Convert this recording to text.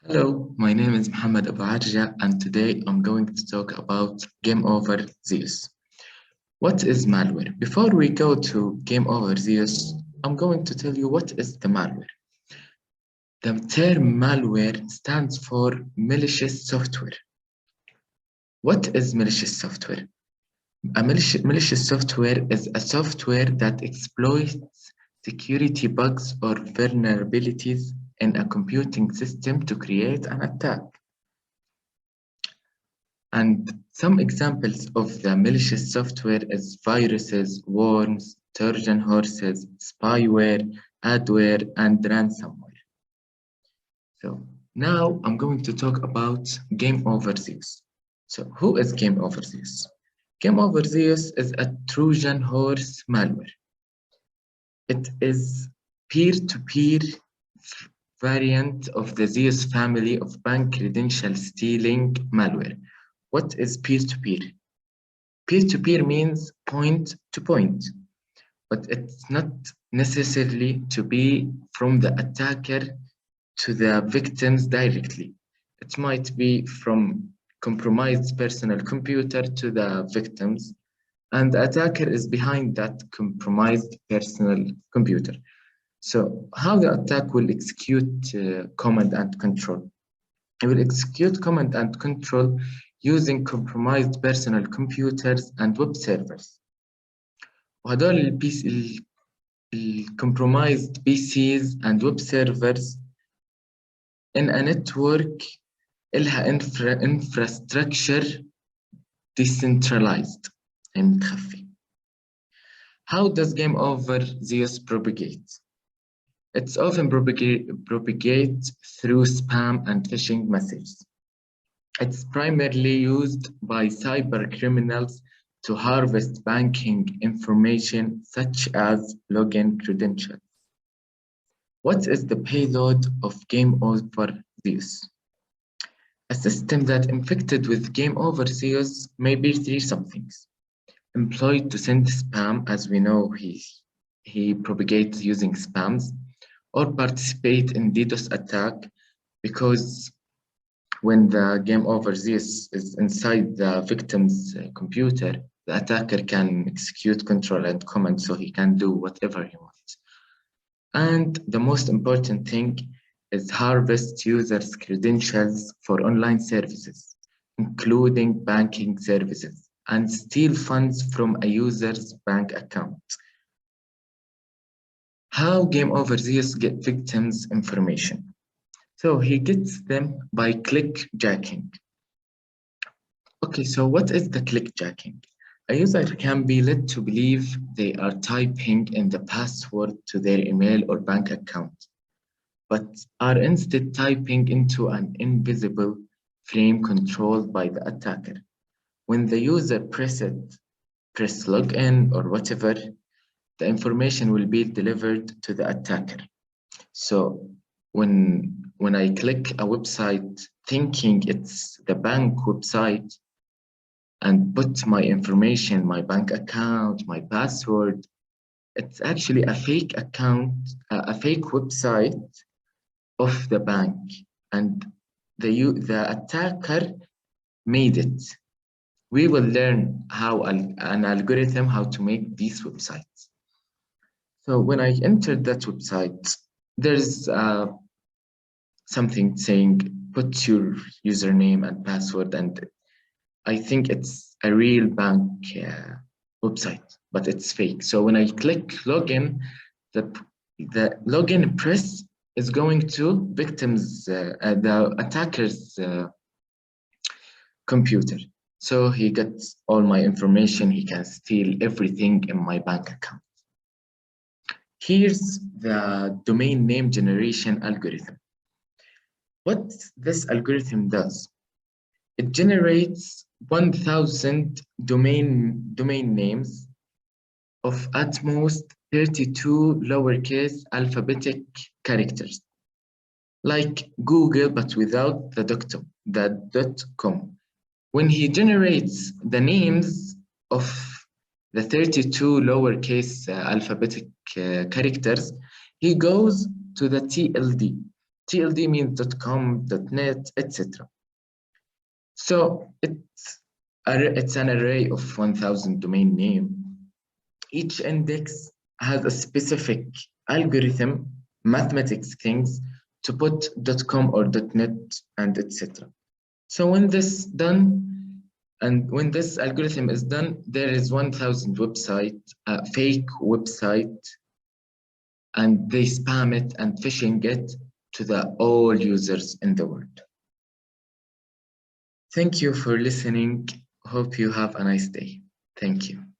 Hello, my name is Muhammad Abu Arja, and today I'm going to talk about Game Over Zeus. What is malware? Before we go to Game Over Zeus, I'm going to tell you what is the malware. The term malware stands for malicious software. What is malicious software? Malicious software is a software that exploits security bugs or vulnerabilities in a computing system to create an attack. And some examples of the malicious software is viruses, worms, Trojan horses, spyware, adware, and ransomware. So now I'm going to talk about Game Over Zeus. So who is Game Over Zeus? Game Over Zeus is a Trojan horse malware. It is peer-to-peer variant of the Zeus family of bank credential stealing malware. What is peer-to-peer? Peer-to-peer means point to point, but it's not necessarily to be from the attacker to the victims directly. It might be from compromised personal computer to the victims, and the attacker is behind that compromised personal computer. So how the attack will execute command and control? It will execute command and control using compromised personal computers and web servers. وهدول compromised PCs and web servers in a network إلها infrastructure decentralized متخفي. How does Game Over Zeus propagate? It's often propagate through spam and phishing messages. It's primarily used by cyber criminals to harvest banking information such as login credentials. What is the payload of Game Over Zeus? A system that infected with Game Over Zeus may be three somethings. Employed to send spam, as we know he propagates using spams, or participate in DDoS attack because when the Game Over Zeus is inside the victim's computer, the attacker can execute control and command so he can do whatever he wants. And the most important thing is harvest users' credentials for online services, including banking services, and steal funds from a user's bank account. How Game Over Zeus get victims' information? So he gets them by clickjacking. Okay, so what is the clickjacking? A user can be led to believe they are typing in the password to their email or bank account, but are instead typing into an invisible frame controlled by the attacker. When the user press login or whatever, the information will be delivered to the attacker. So when I click a website thinking it's the bank website and put my information, my bank account, my password, it's actually a fake account, a fake website of the bank, and the attacker made it. We will learn how an algorithm, how to make these websites. So when I entered that website, there's something saying put your username and password, and I think it's a real bank website, but it's fake. So when I click login, the login press is going to victims, the attacker's computer. So he gets all my information, he can steal everything in my bank account. Here's the domain name generation algorithm. What this algorithm does, it generates 1,000 domain names of at most 32 lowercase alphabetic characters, like Google, but without the .com. When he generates the names of the 32 lowercase alphabetic characters, he goes to the TLD. TLD means .com, .net, etc. So it's an array of 1,000 domain name. Each index has a specific algorithm, mathematics things to put .com or .net and etc. So when this done, and when this algorithm is done, there is 1,000 fake website, and they spam it and phishing it to all users in the world. Thank you for listening. Hope you have a nice day. Thank you.